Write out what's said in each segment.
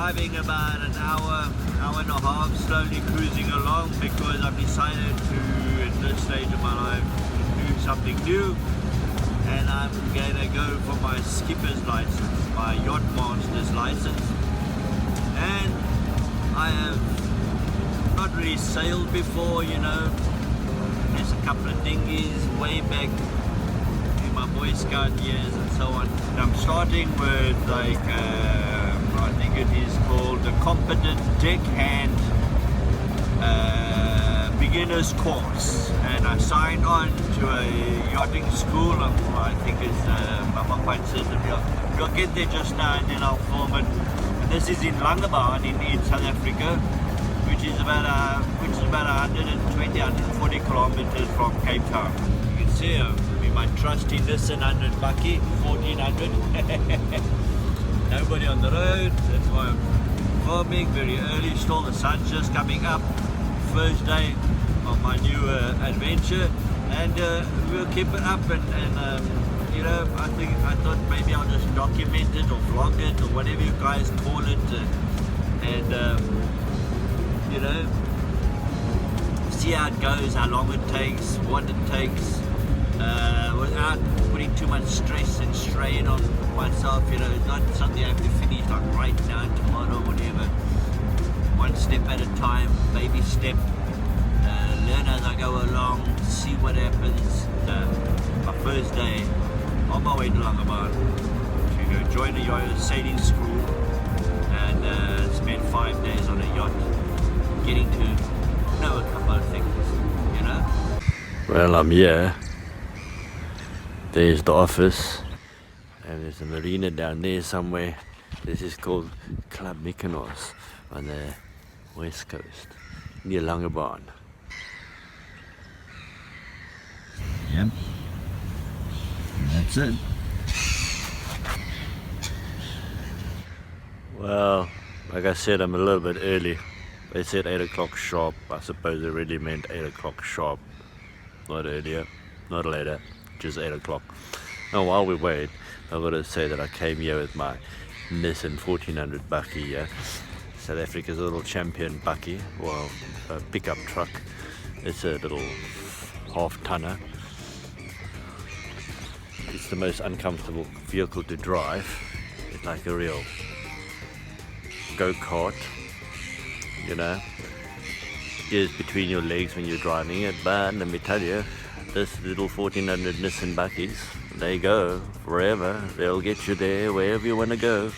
driving about an hour and a half, slowly cruising along because I've decided to, at this stage of my life, do something new. And I'm gonna go for my skipper's license, my yacht master's license. And I have not really sailed before, you know. There's a couple of dinghies way back in my Boy Scout years and so on. And I'm starting with like, I think it is called the Competent Deckhand Beginner's Course. And I signed on to a yachting school. I think it's, I'm not quite certain. We'll get there just now and then I'll film it. And this is in Langebaan in South Africa, which is about 120, 140 kilometers from Cape Town. You can see my trusty Nissan 100 Bucky, 1400. Nobody on the road. That's why I'm filming very early. Still, the sun's just coming up. First day of my new adventure, and we'll keep it up. And you know, I thought maybe I'll just document it or vlog it or whatever you guys call it, and you know, see how it goes, how long it takes, what it takes, without putting too much stress and strain on myself. You know, it's not something I have to finish like right now, tomorrow, whatever. One step at a time, baby step. Learn as I go along, see what happens. My first day on my way to Langebaan to go join a sailing school and spend 5 days on a yacht, getting to know a couple of things, you know? Well, I'm here. There's the office, and there's a marina down there somewhere. This is called Club Mykonos on the west coast, near Langebaan. Yep, that's it. Well, like I said, I'm a little bit early. They said 8 o'clock sharp. I suppose they really meant 8 o'clock sharp. Not earlier, not later, just 8 o'clock. Now while we wait, I've got to say that I came here with my Nissan 1400 Bucky, yeah? South Africa's little champion Bucky, well, a pickup truck. It's a little half-tonner. It's the most uncomfortable vehicle to drive. It's like a real go-kart, you know. Ears between your legs when you're driving it, but let me tell you, this little 1400 Nissan Buckies, they go forever. They'll get you there wherever you want to go.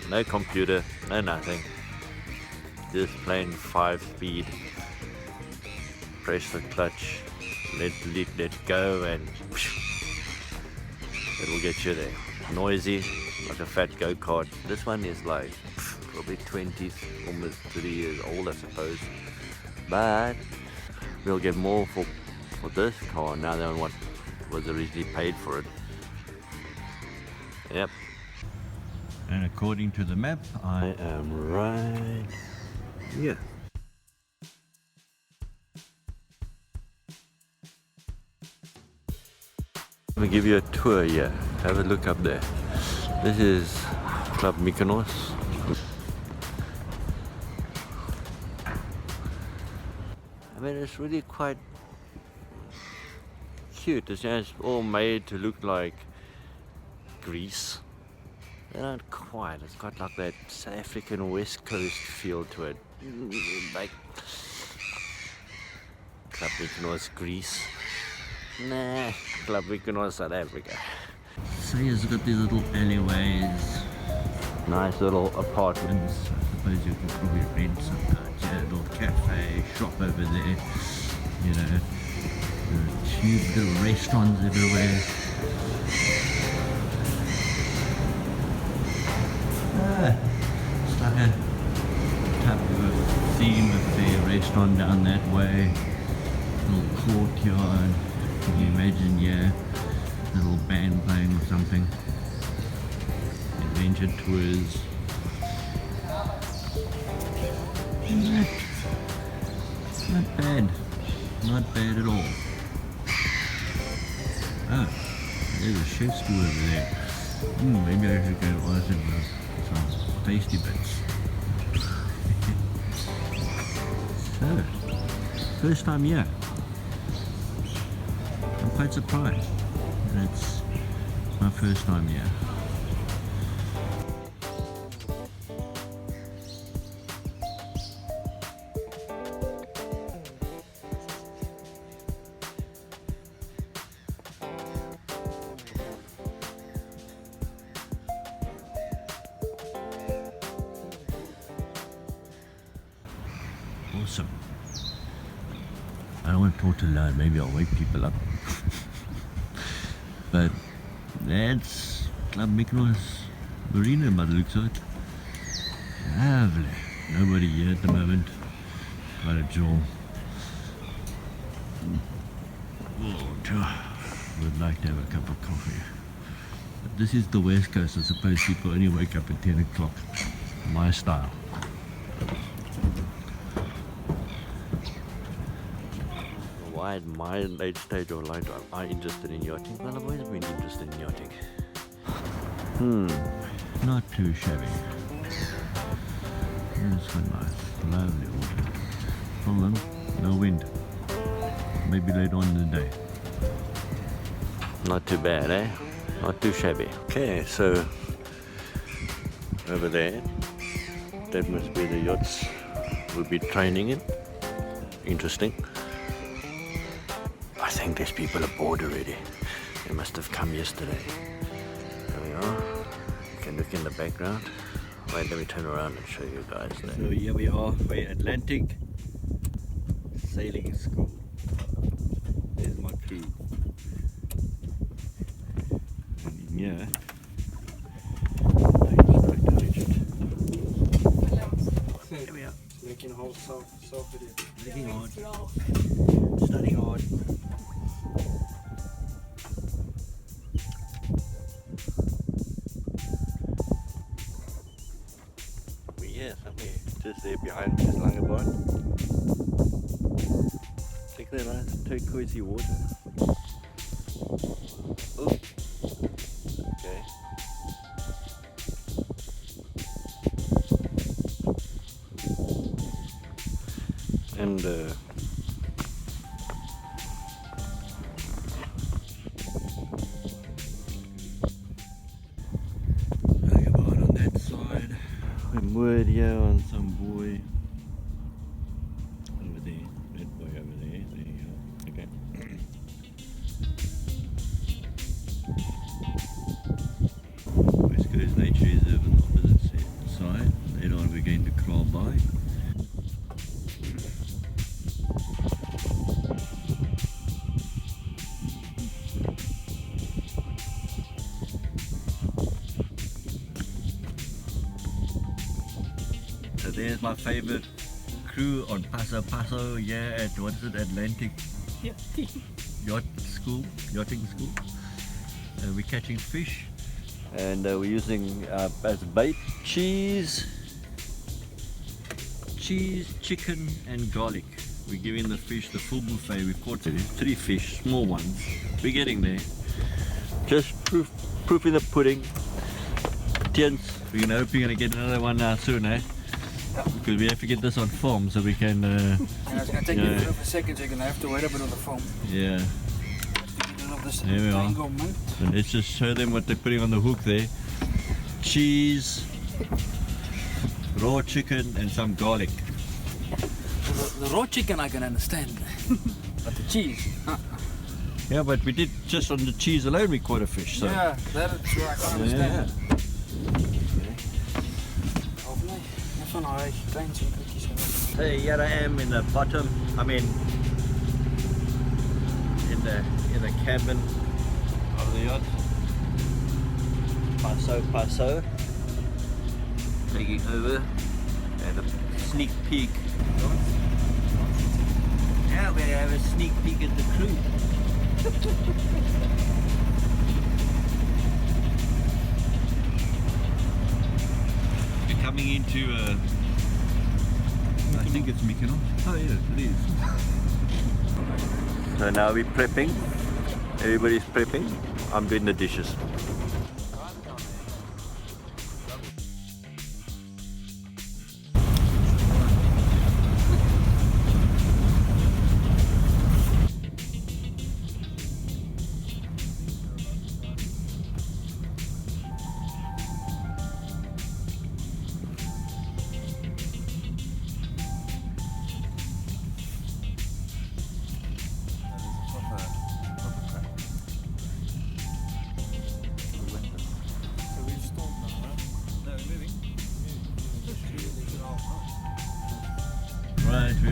No computer, no nothing. Just plain 5-speed. Press the clutch, let go, and it'll get you there. Noisy, like a fat go-kart. This one is like probably 20, almost 30 years old, I suppose. But we'll get more for this car now than what was originally paid for it. Yep. And according to the map, I am right here. Let me give you a tour here. Have a look up there. This is Club Mykonos. I mean, it's really quite cute. It's just all made to look like Greece. They're not quite. It's got like that South African West Coast feel to it. Like Club Mykonos, Greece. Nah, Club Mykonos, South Africa. So it's got these little alleyways. Nice little apartments. I suppose you could probably rent some kind of little cafe, shop over there. You know, there are cute little restaurants everywhere. It's like a type of a theme of the restaurant down that way. Little courtyard. Can you imagine, yeah, a little band playing or something. Adventure tours. Not bad. Not bad at all. Oh, there's a chef's stew over there. Maybe I should go order some tasty bits. So, first time here. I'm quite surprised. It's my first time here. Awesome. I don't want to talk too loud, maybe I'll wake people up. But that's Club Mykonos Marina by the looks of it. Lovely. Nobody here at the moment. Quite a jewel. Would like to have a cup of coffee. But this is the West Coast. I suppose people only wake up at 10 o'clock. My style. Why at my late stage of life am I interested in yachting? Well, I've always been interested in yachting. Not too shabby. It's so nice. Lovely water. Problem, no wind. Maybe later on in the day. Not too bad, eh? Not too shabby. Okay, so over there, that must be the yachts we'll be training in. Interesting. I think there's people aboard already. They must have come yesterday. There we are. You can look in the background. Wait, let me turn around and show you guys there. So here we are, we're Atlantic Sailing School. There's my crew. And in here, here we are. Making whole self video. Working hard, studying hard. Yeah, somewhere just there behind this Langebaan. Check that nice turquoisey water. Oh, okay. And Langebaan on that side. we're moored here on some buoy. Over there, that boy over there. There you go. Okay. West Coast Nature Reserve on the opposite side. Later on we're going to crawl by. So there's my favorite crew on Paso Paso, yeah, at what is it, Atlantic Yachting School. We're catching fish and we're using as bait cheese, chicken and garlic. We're giving the fish the full buffet. We've caught 3 fish, small ones. We're getting there. Just proof in the pudding. Tiens, we're hoping we're gonna get another one soon, eh? Because we have to get this on film so we can Yeah, it's gonna take you a bit of a second, so you're gonna have to wait a bit on the phone. yeah. There we are. So let's just show them what they're putting on the hook there. Cheese, raw chicken and some garlic. The raw chicken I can understand, but the cheese. Yeah, but we did just on the cheese alone we caught a fish. So. Yeah, that's where I can understand. So here I am in the bottom. I mean, in the cabin of the yacht. Paso. Taking over and a sneak peek. Yeah, we have a sneak peek at the crew. We're coming into I think it's Mykonos. Oh yeah, it is. So now we're prepping. Everybody's prepping. I'm doing the dishes.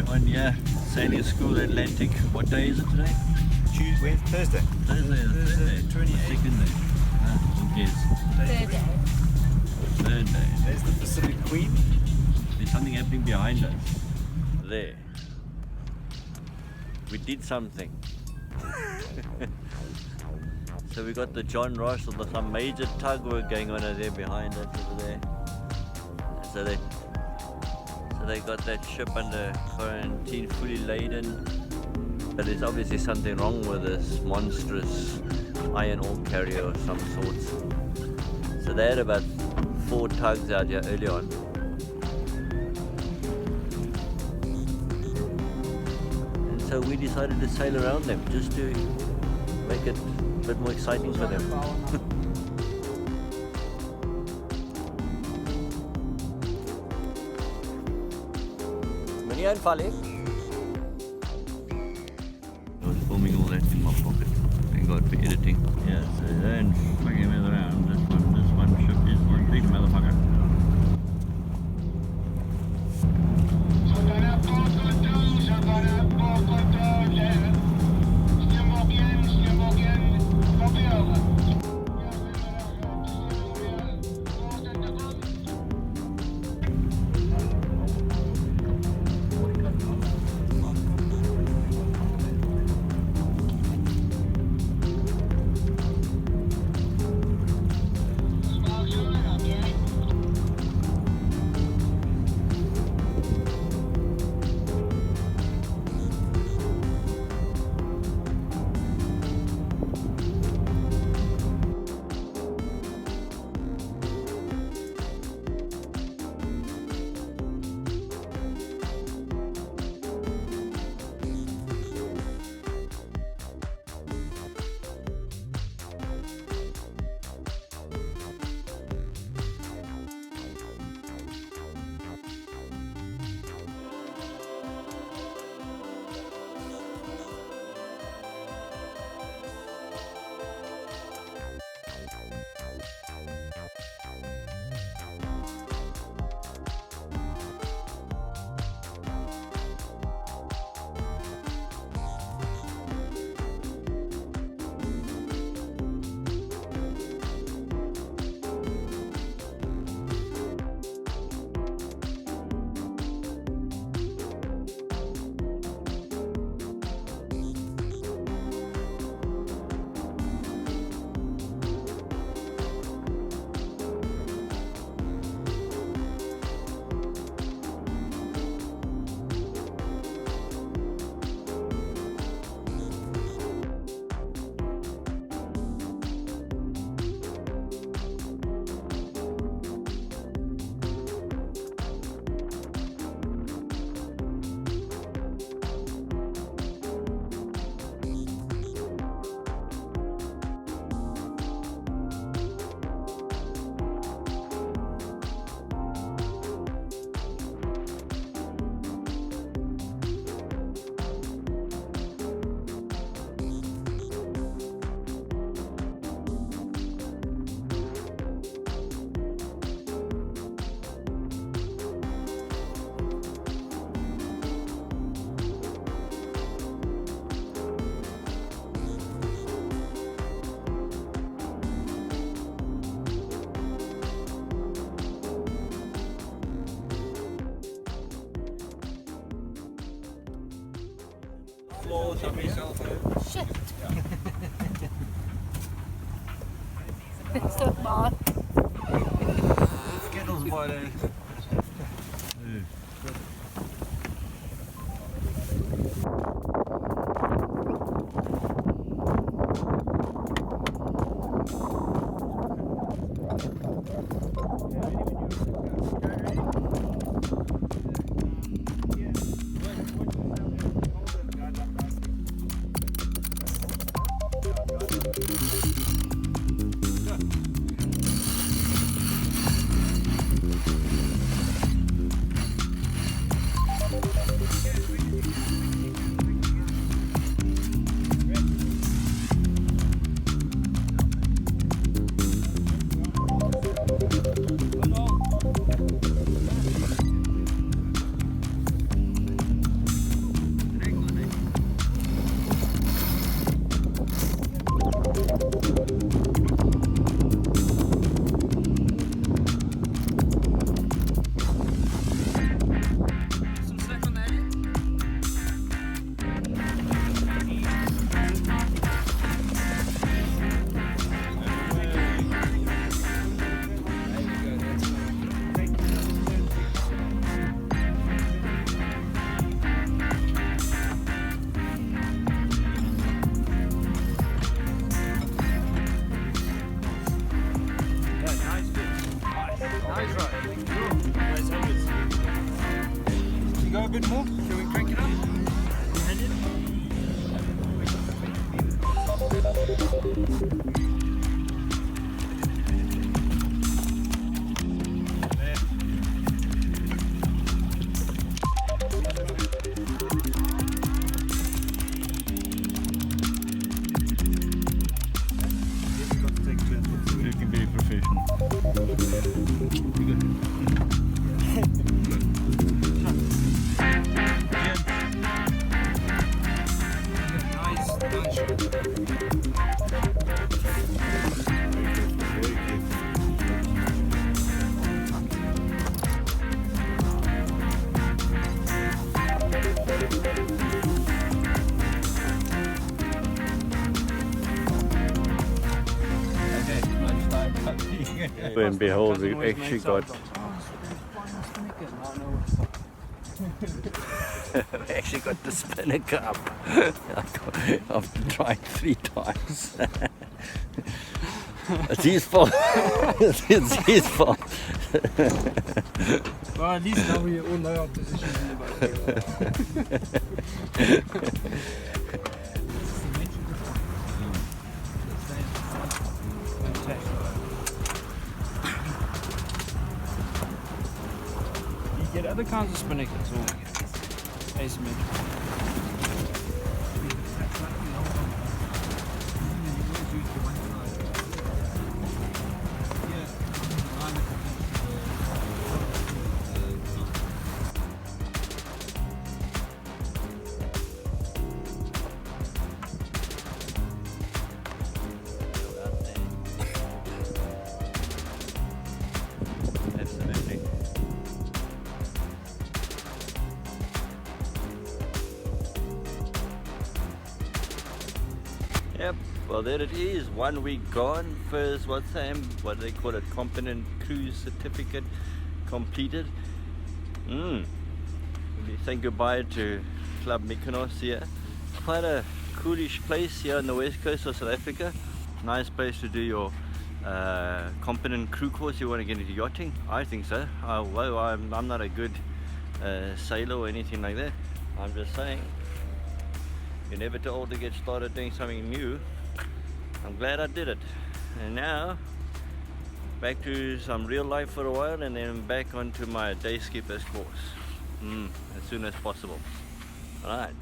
on sailing school Atlantic. What day is it today? Thursday. Thursday. 28th. Second day. Who cares? Third day. There's the Pacific Queen. There's something happening behind us. There. We did something. So we got the John Ross or some major tug work going on over there behind us over there. So they got that ship under quarantine fully laden. But there's obviously something wrong with this monstrous iron ore carrier of some sorts. So they had about 4 tugs out here early on. And so we decided to sail around them just to make it a bit more exciting for them. I was filming all that in my pocket. Thank God for editing. Yeah, so then fucking around. This one ship is one big motherfucker. Shit. It's so bad. Skittles by there. Some slack on that end. Nice right. You go a bit more? Shall we crank it up? You can be professional. Nice shot. Lo and behold, we actually got we actually got the spinnaker up after trying 3 times. It's his fault. It's his fault. Well, at least now we all know our positions in the boat. You get other kinds of spinnakers or asymmetrical. Absolutely. Yep, well there it is, 1 week gone. First, what do they call it, competent cruise certificate completed. We say goodbye to Club Mykonos here. Quite a coolish place here on the west coast of South Africa. Nice place to do your competent crew course. You want to get into yachting? I think so. Well, I'm not a good sailor or anything like that. I'm just saying, you're never too old to get started doing something new. I'm glad I did it. And now, back to some real life for a while, and then back onto my day skippers course as soon as possible. Alright.